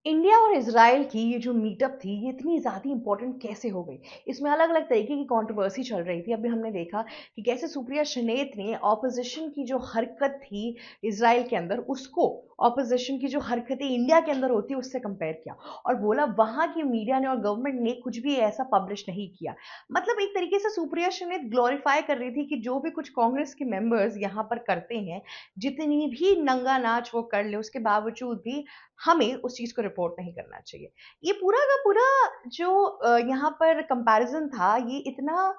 India और Israel की ये जो मीटअप थी, ये इतनी ज़्यादा इम्पोर्टेंट कैसे हो गई? इसमें अलग-अलग तरीके की कंट्रोवर्सी चल रही थी। अभी हमने देखा कि कैसे सुप्रिया श्रीनेत ने ऑपोज़िशन की जो हरकत थी इज़राइल के अंदर, उसको ऑपोज़िशन की जो हरकतें इंडिया के अंदर होती है, उससे कंपेयर किया और बोला वहाँ की मीडिया ने और गवर्नमेंट ने कुछ भी ऐसा पब्लिश नहीं किया। मतलब एक तरीके से सुप्रिया श्रीनेत ग्लोरीफाई कर रही थी कि जो भी कुछ कांग्रेस के मेंबर्स यहाँ पर करते हैं, जितनी भी नंगा नाच वो कर लें, उसके बावजूद भी हमें उस चीज़ को रिपोर्ट नहीं करना चाहिए। ये पूरा का पूरा जो यहाँ पर कंपैरिज़न था, ये इतना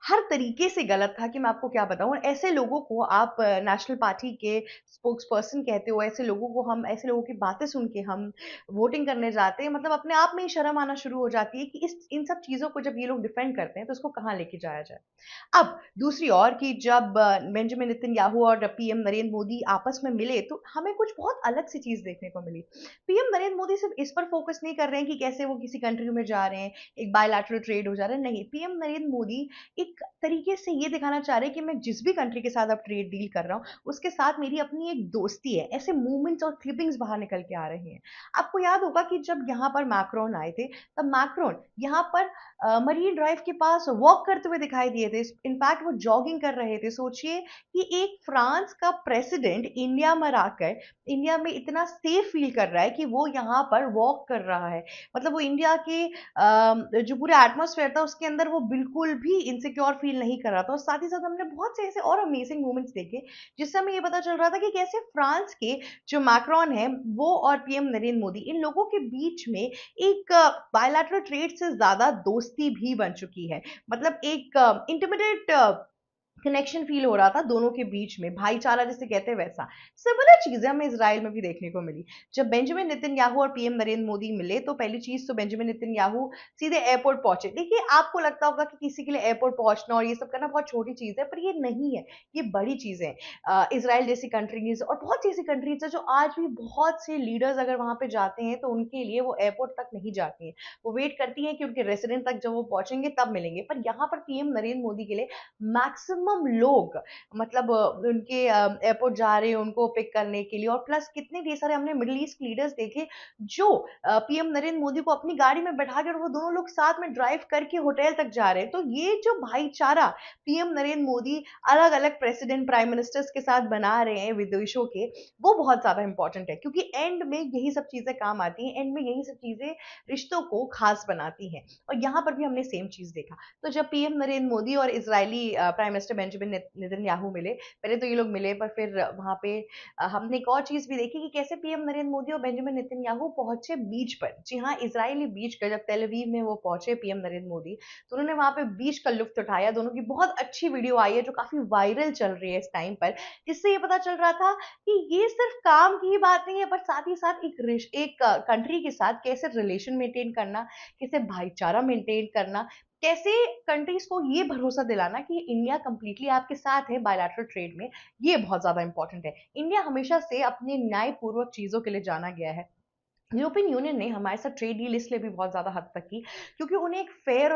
हर तरीके से गलत था कि मैं आपको क्या बताऊँ। और ऐसे लोगों को आप नेशनल पार्टी के स्पोक्सपर्सन कहते हो, ऐसे लोगों की बातें सुन के हम वोटिंग करने जाते हैं, मतलब अपने आप में ही शर्म आना शुरू हो जाती है कि इस इन सब चीज़ों को जब ये लोग डिफेंड करते हैं, तो उसको कहाँ लेके जाया जाए। अब दूसरी ओर कि जब बेंजामिन नेतन्याहू और पीएम नरेंद्र मोदी आपस में मिले, तो हमें कुछ बहुत अलग सी चीज़ देखने को मिली। पीएम नरेंद्र मोदी सिर्फ इस पर फोकस नहीं कर रहे हैं कि कैसे वो किसी कंट्री में जा रहे हैं, एक बायलैटरल ट्रेड हो जा रहा है, नहीं। पीएम नरेंद्र मोदी एक तरीके से ये दिखाना चाह रहे हैं कि मैं जिस भी कंट्री के साथ अब ट्रेड डील कर रहा हूँ, उसके साथ मेरी अपनी एक दोस्ती है। ऐसे मूवमेंट्स और क्लिपिंग्स बाहर निकल के आ रहे हैं। आपको याद होगा कि जब यहाँ पर मैक्रोन आए थे, तब मैक्रोन यहाँ पर मरीन ड्राइव के पास वॉक करते हुए दिखाई दिए थे। इनफैक्ट वो जॉगिंग कर रहे थे। सोचिए कि एक फ्रांस का प्रेसिडेंट इंडिया में आकर इंडिया में इतना सेफ फील कर रहा है कि वो यहाँ पर वॉक कर रहा है। मतलब वो इंडिया के जो पूरा एटमॉस्फेयर था उसके अंदर वो बिल्कुल भी इनसिक्योर फील नहीं कर रहा था। और साथ ही साथ हमने बहुत से ऐसे और अमेजिंग मोमेंट्स देखे जिससे हमें ये पता चल रहा था कि कैसे फ्रांस के जो मैक्रोन है वो और पीएम नरेंद्र मोदी, इन लोगों के बीच में एक बायलैटरल ट्रेड से ज़्यादा दोस्ती भी बन चुकी है। मतलब एक इंटिमिडेट कनेक्शन फील हो रहा था दोनों के बीच में, भाईचारा जिसे कहते हैं वैसा। सिमिलर चीज़ें हमें इज़राइल में भी देखने को मिली। जब बेंजामिन नेतन्याहू और पीएम नरेंद्र मोदी मिले, तो पहली चीज़ तो बेंजामिन नेतन्याहू सीधे एयरपोर्ट पहुँचे। देखिए, आपको लगता होगा कि किसी के लिए एयरपोर्ट पहुँचना और ये सब करना बहुत छोटी चीज़ है, पर ये नहीं है, ये बड़ी चीज़ है। इज़राइल जैसी कंट्रीज़ और बहुत सी ऐसी कंट्रीज़ हैं जो आज भी बहुत से लीडर्स अगर वहाँ पे जाते हैं, तो उनके लिए वो एयरपोर्ट तक नहीं जाती हैं। वो वेट करती हैं कि उनके रेसिडेंट तक जब वो पहुँचेंगे तब मिलेंगे। पर यहाँ पर पीएम नरेंद्र मोदी के लिए मैक्सिमम लोग, मतलब उनके एयरपोर्ट जा रहे हैं उनको पिक करने के लिए। और प्लस कितने ढेर सारे हमने मिडल ईस्ट लीडर्स देखे जो पीएम नरेंद्र मोदी को अपनी गाड़ी में बैठा के और वो दोनों लोग साथ में ड्राइव करके होटल तक जा रहे हैं। तो ये जो भाईचारा पीएम नरेंद्र मोदी अलग अलग प्रेसिडेंट प्राइम मिनिस्टर्स के साथ बना रहे हैं विदेशों के, वो बहुत ज्यादा इंपॉर्टेंट है, क्योंकि एंड में यही सब चीजें काम आती हैं, एंड में यही सब चीजें रिश्तों को खास बनाती हैं। और यहाँ पर भी हमने सेम चीज देखा। तो जब पीएम नरेंद्र मोदी और Israeli prime minister Benjamin Netanyahu मिले, पहले तो ये लोग मिले, पर फिर वहां पे हमने एक और चीज भी देखी कि कैसे पीएम नरेंद्र मोदी और बेंजामिन नेतन्याहू पहुंचे बीच पर। जी हाँ, इजरायली बीच पर जब तेल अवीव में वो पहुंचे पीएम नरेंद्र मोदी, तो उन्होंने वहां पे बीच का लुत्फ उठाया। दोनों की बहुत अच्छी वीडियो आई है जो काफी वायरल चल रही है इस टाइम पर, जिससे ये पता चल रहा था कि ये सिर्फ काम की ही बात नहीं है, पर साथ ही साथ एक कंट्री के साथ कैसे रिलेशन मेंटेन करना, कैसे भाईचारा मेंटेन करना, कैसे कंट्रीज को ये भरोसा दिलाना कि इंडिया कंप्लीटली आपके साथ है बायलैटरल ट्रेड में, ये बहुत ज्यादा इंपॉर्टेंट है। इंडिया हमेशा से अपने न्यायपूर्वक चीजों के लिए जाना गया है। यूरोपियन यूनियन ने हमारे साथ ट्रेड डील इसलिए भी बहुत ज़्यादा हद तक की, क्योंकि उन्हें एक फेयर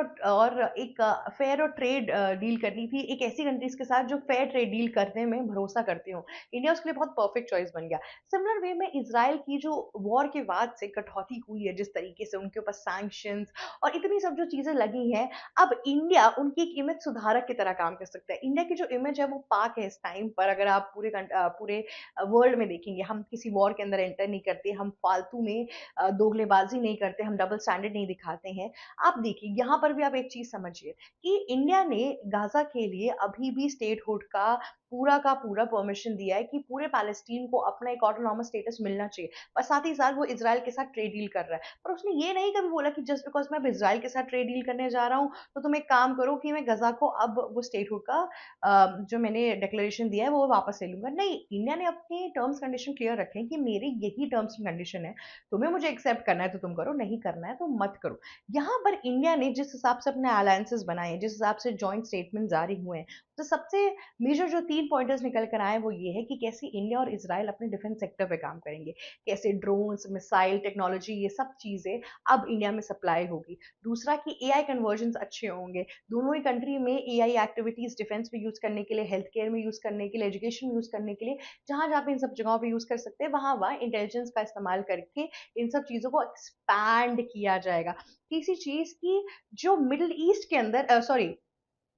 और ट्रेड डील करनी थी एक ऐसी कंट्रीज के साथ जो फेयर ट्रेड डील करने में भरोसा करते हो। इंडिया उसके लिए बहुत परफेक्ट चॉइस बन गया। सिमिलर वे में इसराइल की जो वॉर के बाद से कटौती हुई है, जिस तरीके से उनके ऊपर सैंक्शंस और इतनी सब जो चीजें लगी हैं, अब इंडिया उनकी एक इमेज सुधारक की तरह काम कर सकता है। इंडिया की जो इमेज है वो पाक है इस टाइम पर। अगर आप पूरे वर्ल्ड में देखेंगे, हम किसी वॉर के अंदर एंटर नहीं करते, हम फालतू में दोगलेबाजी नहीं करते, हम डबल स्टैंडर्ड नहीं दिखाते हैं। आप देखिए, यहाँ पर भी आप एक चीज समझिए कि इंडिया ने गाजा के लिए अभी भी स्टेटहुड का पूरा परमिशन दिया है कि पूरे पैलेस्टीन को अपना एक ऑटोनॉमस स्टेटस मिलना चाहिए। पर साथ ही साथ वो इसराइल के साथ ट्रेड डील कर रहा है। पर उसने ये नहीं कभी बोला कि जस्ट बिकॉज मैं अब इसराइल के साथ ट्रेड डील करने जा रहा हूँ, तो तुम एक काम करो कि मैं गजा को अब वो स्टेटहुड का जो मैंने डिक्लेरेशन दिया है वो वापस ले लूंगा। नहीं, इंडिया ने अपने टर्म्स कंडीशन क्लियर रखे हैं कि मेरे यही टर्म्स एंड कंडीशन है। तुम्हें मुझे एक्सेप्ट करना है तो तुम करो, नहीं करना है तो मत करो। यहाँ पर इंडिया ने जिस हिसाब से अपने अलायंसेस बनाए हैं, जिस हिसाब से जॉइंट स्टेटमेंट जारी हुए हैं, तो सबसे मेजर जो 3 पॉइंटर्स निकल कर आए वो ये है कि कैसे इंडिया और इज़राइल अपने डिफेंस सेक्टर पे काम करेंगे। कैसे ड्रोन्स, मिसाइल टेक्नोलॉजी ये सब चीज़ें अब इंडिया में सप्लाई होगी। दूसरा कि एआई कन्वर्जन्स अच्छे होंगे। दोनों ही कंट्री में एआई एक्टिविटीज़ डिफेंस में यूज़ करने के लिए, हेल्थ केयर में यूज़ करने के लिए, एजुकेशन में यूज़ करने के लिए, जहाँ-जहाँ पे इन सब जगहों पे यूज़ कर सकते हैं, वहाँ-वहाँ इंटेलिजेंस का इस्तेमाल करके इन सब चीज़ों को एक्सपैंड किया जाएगा। किसी चीज़ की जो मिडल ईस्ट के अंदर सॉरी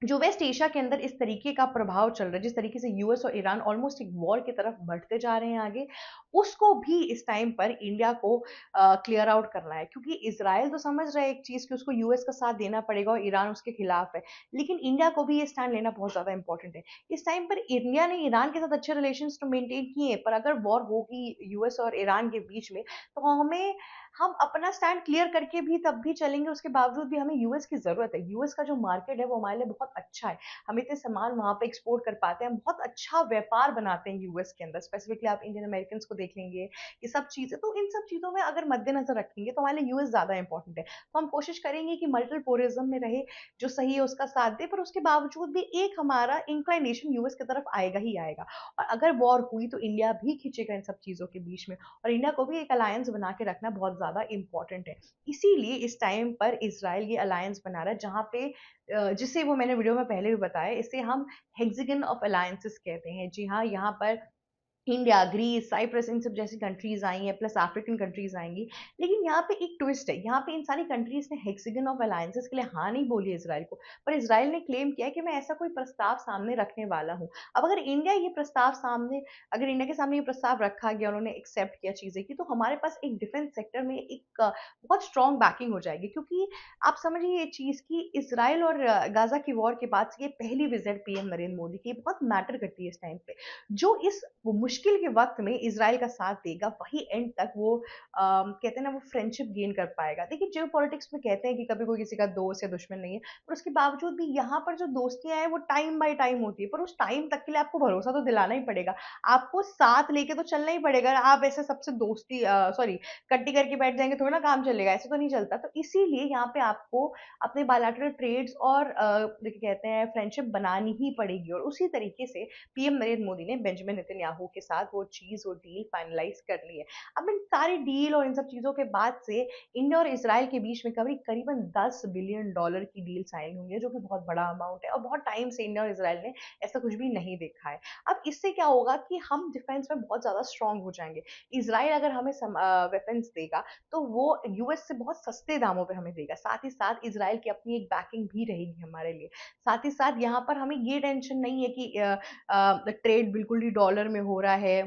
जो वेस्ट एशिया के अंदर इस तरीके का प्रभाव चल रहा है, जिस तरीके से यूएस और ईरान ऑलमोस्ट एक वॉर की तरफ बढ़ते जा रहे हैं आगे, उसको भी इस टाइम पर इंडिया को क्लियर आउट करना है। क्योंकि इज़राइल तो समझ रहा है एक चीज़ कि उसको यूएस का साथ देना पड़ेगा और ईरान उसके खिलाफ है। लेकिन इंडिया को भी ये स्टैंड लेना बहुत ज़्यादा इंपॉर्टेंट है। इस टाइम पर इंडिया ने ईरान के साथ अच्छे रिलेशंस तो मेंटेन किए हैं, पर अगर वॉर होगी यूएस और ईरान के बीच में, तो हम अपना स्टैंड क्लियर करके भी तब भी चलेंगे, उसके बावजूद भी हमें यूएस की ज़रूरत है। यूएस का जो मार्केट है वो हमारे लिए बहुत अच्छा है। हम इतने सामान वहाँ पे एक्सपोर्ट कर पाते हैं, हम बहुत अच्छा व्यापार बनाते हैं यूएस के अंदर। स्पेसिफिकली आप इंडियन अमेरिकन्स को देख लेंगे, ये सब चीज़ें, तो इन सब चीज़ों में अगर मद्देनज़र रखेंगे तो हमारे लिए यूएस ज़्यादा इंपॉर्टेंट है। तो हम कोशिश करेंगे कि मल्टीपोलरिज़्म में रहे, जो सही है उसका साथ दे, पर उसके बावजूद भी एक हमारा इंक्लिनेशन यूएस की तरफ आएगा ही आएगा। और अगर वॉर हुई तो इंडिया भी खींचेगा इन सब चीज़ों के बीच में, और इंडिया को भी एक अलायंस बना के रखना बहुत ज़्यादा इम्पोर्टेंट है। इसीलिए इस टाइम पर इज़राइल ये अलायंस बना रहा है, जहाँ पे जिसे वो मैंने वीडियो में पहले भी बताया, इसे हम हेक्सागन ऑफ अलायंसेस कहते हैं। जी हाँ, यहाँ पर इंडिया, ग्रीस, साइप्रस इन सब जैसी कंट्रीज़ आई हैं, प्लस अफ्रीकन कंट्रीज़ आएँगी। लेकिन यहाँ पे एक ट्विस्ट है, यहाँ पे इन सारी कंट्रीज़ ने हेक्सागन ऑफ अलायंसेस के लिए हाँ नहीं बोली इज़राइल को, पर इज़राइल ने क्लेम किया है कि मैं ऐसा कोई प्रस्ताव सामने रखने वाला हूँ। अब अगर इंडिया के सामने ये प्रस्ताव रखा गया, उन्होंने एक्सेप्ट किया चीज़ें की, तो हमारे पास एक डिफेंस सेक्टर में एक बहुत स्ट्रॉन्ग बैकिंग हो जाएगी। क्योंकि आप समझिए ये चीज़ कि इज़राइल और गाज़ा की वॉर के बाद से ये पहली विज़िट पीएम नरेंद्र मोदी की बहुत मैटर करती है इस टाइम पे। जो इस वो मुश्किल के वक़्त में इज़राइल का साथ देगा, वही एंड तक वो कहते हैं ना, वो फ्रेंडशिप गेन कर पाएगा। देखिए, जियोपॉलिटिक्स में कहते हैं कि कभी कोई किसी का दोस्त या दुश्मन नहीं है, पर उसके बावजूद भी यहाँ पर जो दोस्तियाँ हैं वो टाइम बाय टाइम होती है, पर उस टाइम तक के लिए आपको भरोसा तो दिलाना ही पड़ेगा। आपको साथ लेके तो चलना ही पड़ेगा। आप ऐसे सबसे दोस्ती सॉरी कट्टी करके बैठ जाएँगे, थोड़ी ना काम चलेगा, ऐसे तो नहीं चलता। तो इसीलिए यहाँ पे आपको अपने बायलैटरल ट्रेड्स और देखिए कहते हैं फ्रेंडशिप बनानी ही पड़ेगी, और उसी तरीके से पीएम नरेंद्र मोदी ने बेंजामिन नेतन्याहू के साथ वो डील फाइनलाइज कर ली है। अब इन सारी डील और इन सब चीज़ों के बाद से इंडिया और इज़राइल के बीच में करीबन $10 बिलियन की डील साइन हुई है, जो कि बहुत बड़ा अमाउंट है, और बहुत टाइम से इंडिया और इज़राइल ने ऐसा कुछ भी नहीं देखा है। अब इससे क्या होगा कि हम डिफेंस में बहुत ज़्यादा स्ट्रॉन्ग हो जाएँगे। इज़राइल अगर हमें वेपन्स देगा, तो वो यूएस से बहुत सस्ते दामों पे हमें देगा। साथ ही साथ इज़राइल की अपनी एक बैकिंग भी रहेगी हमारे लिए। साथ ही साथ यहाँ पर हमें ये टेंशन नहीं है कि ट्रेड बिल्कुल ही डॉलर में हो रहा है,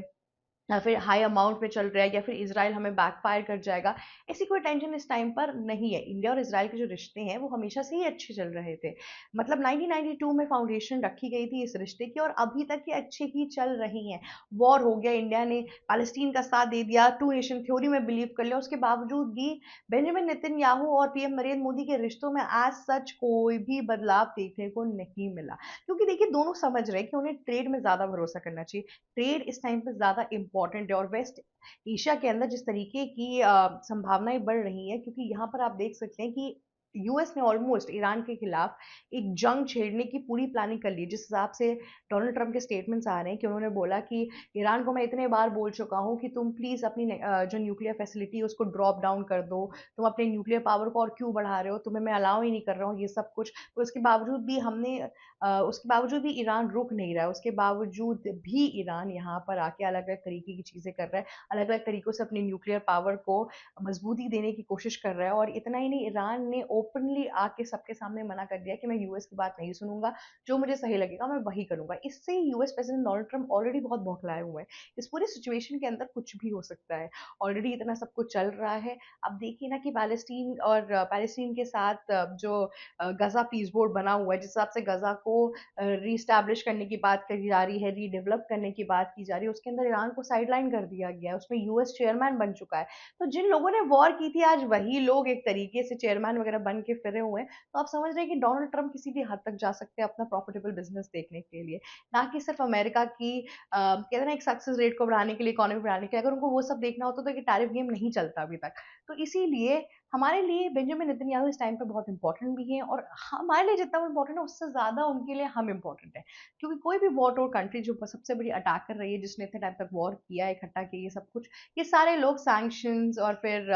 या फिर हाई अमाउंट में चल रहा है, या फिर इज़राइल हमें बैकफायर कर जाएगा। ऐसी कोई टेंशन इस टाइम पर नहीं है। इंडिया और इज़राइल के जो रिश्ते हैं वो हमेशा से ही अच्छे चल रहे थे। मतलब 1992 में फाउंडेशन रखी गई थी इस रिश्ते की, और अभी तक ये अच्छे ही चल रही हैं। वॉर हो गया, इंडिया ने पैलेस्टीन का साथ दे दिया, टू नेशन थ्योरी में बिलीव कर लिया, उसके बावजूद भी बेंजामिन नेतन्याहू और पीएम नरेंद्र मोदी के रिश्तों में एज़ सच कोई भी बदलाव देखने को नहीं मिला। क्योंकि देखिए, दोनों समझ रहे हैं कि उन्हें ट्रेड में ज़्यादा भरोसा करना चाहिए। ट्रेड इस टाइम पे ज़्यादा इम्पोर्टेंट है, और वेस्ट एशिया के अंदर जिस तरीके की संभावनाएं बढ़ रही हैं, क्योंकि यहाँ पर आप देख सकते हैं कि यूएस ने ऑलमोस्ट ईरान के खिलाफ एक जंग छेड़ने की पूरी प्लानिंग कर ली। जिस हिसाब से डोनाल्ड ट्रंप के स्टेटमेंट्स आ रहे हैं कि उन्होंने बोला कि ईरान को मैं इतने बार बोल चुका हूँ कि तुम प्लीज़ अपनी जो न्यूक्लियर फैसिलिटी है उसको ड्रॉप डाउन कर दो, तुम अपने न्यूक्लियर पावर को और क्यों बढ़ा रहे हो, तुम्हें मैं अलाउ ही नहीं कर रहा हूँ ये सब कुछ। तो उसके बावजूद भी ईरान रुक नहीं रहा है, उसके बावजूद भी ईरान यहाँ पर आके अलग अलग तरीके की चीज़ें कर रहा है, अलग अलग तरीकों से अपनी न्यूक्लियर पावर को मजबूती देने की कोशिश कर रहा है। और इतना ही नहीं, ईरान ने ओपनली आके सबके सामने मना कर दिया कि मैं यूएस की बात नहीं सुनूंगा, जो मुझे सही लगेगा मैं वही करूंगा। इससे US president Donald Trump already बहुत बौखलाए हुए हैं। इस पूरी सिचुएशन के अंदर कुछ भी हो सकता है, ऑलरेडी इतना सब कुछ चल रहा है। अब देखिए ना कि पैलेस्टीन के साथ जो गजा पीस बोर्ड बना हुआ है, जिस हिसाब से गजा को रीस्टैब्लिश करने की बात करी जा रही है, रीडेवलप करने की बात की जा रही है, उसके अंदर ईरान को साइडलाइन कर दिया गया है, उसमें यूएस चेयरमैन बन चुका है। तो जिन लोगों ने वॉर की थी, आज वही लोग एक तरीके से चेयरमैन वगैरह बन के फिरे हुए हैं, तो आप समझ रहे हैं कि डोनाल्ड ट्रंप किसी भी हद तक जा सकते हैं अपना प्रॉफिटेबल बिजनेस देखने के लिए, ना कि सिर्फ अमेरिका की कहते हैं ना एक सक्सेस रेट को बढ़ाने के लिए, इकोनॉमी बढ़ाने के लिए। अगर उनको वो सब देखना होता तो ये टैरिफ गेम नहीं चलता अभी तक। तो इसीलिए हमारे लिए बेंजामिन नेतन्याहू इस टाइम पे बहुत इंपॉर्टेंट भी हैं, और हमारे लिए जितना वो इंपॉर्टेंट है उससे ज़्यादा उनके लिए हम इंपॉर्टेंट है, क्योंकि कोई भी वॉर टोर कंट्री जो सबसे बड़ी अटैक कर रही है, जिसने इतने टाइम तक वॉर किया, इकट्ठा किया, ये सब कुछ, ये सारे लोग सैंक्शंस और फिर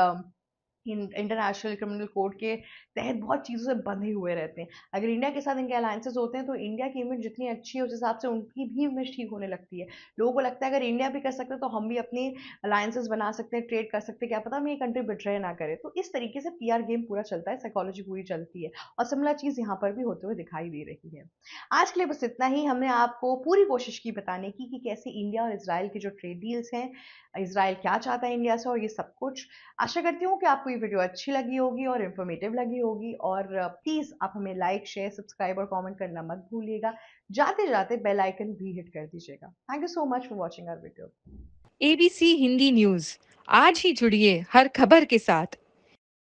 इंटरनेशनल क्रिमिनल कोड के तहत बहुत चीज़ों से बंधे हुए रहते हैं। अगर इंडिया के साथ इनके अलायंसेस होते हैं तो इंडिया की इमेज जितनी अच्छी है उस हिसाब से उनकी भी इमेज ठीक होने लगती है। लोगों को लगता है अगर इंडिया भी कर सकते हैं तो हम भी अपनी अलायंसेस बना सकते हैं, ट्रेड कर सकते हैं, क्या पता हम ये कंट्री बिट्रे ना करे। तो इस तरीके से पीआर गेम पूरा चलता है, साइकोलॉजी पूरी चलती है, और सिमिलर चीज़ यहाँ पर भी होते हुए दिखाई दे रही है। आज के लिए बस इतना ही। हमने आपको पूरी कोशिश की बताने की कि कैसे इंडिया और इसराइल की जो ट्रेड डील्स हैं, इसराइल क्या चाहता है इंडिया से, और ये सब कुछ। आशा करती हूँ कि आपको ये वीडियो अच्छी लगी होगी और इन्फॉर्मेटिव लगी होगी, और प्लीज़ आप हमें लाइक, शेयर, सब्सक्राइब और कमेंट करना मत भूलिएगा। जाते जाते बेल आइकन भी हिट कर दीजिएगा। Thank you so much for watching our video. ABC Hindi news, आज ही जुड़िए हर खबर के साथ।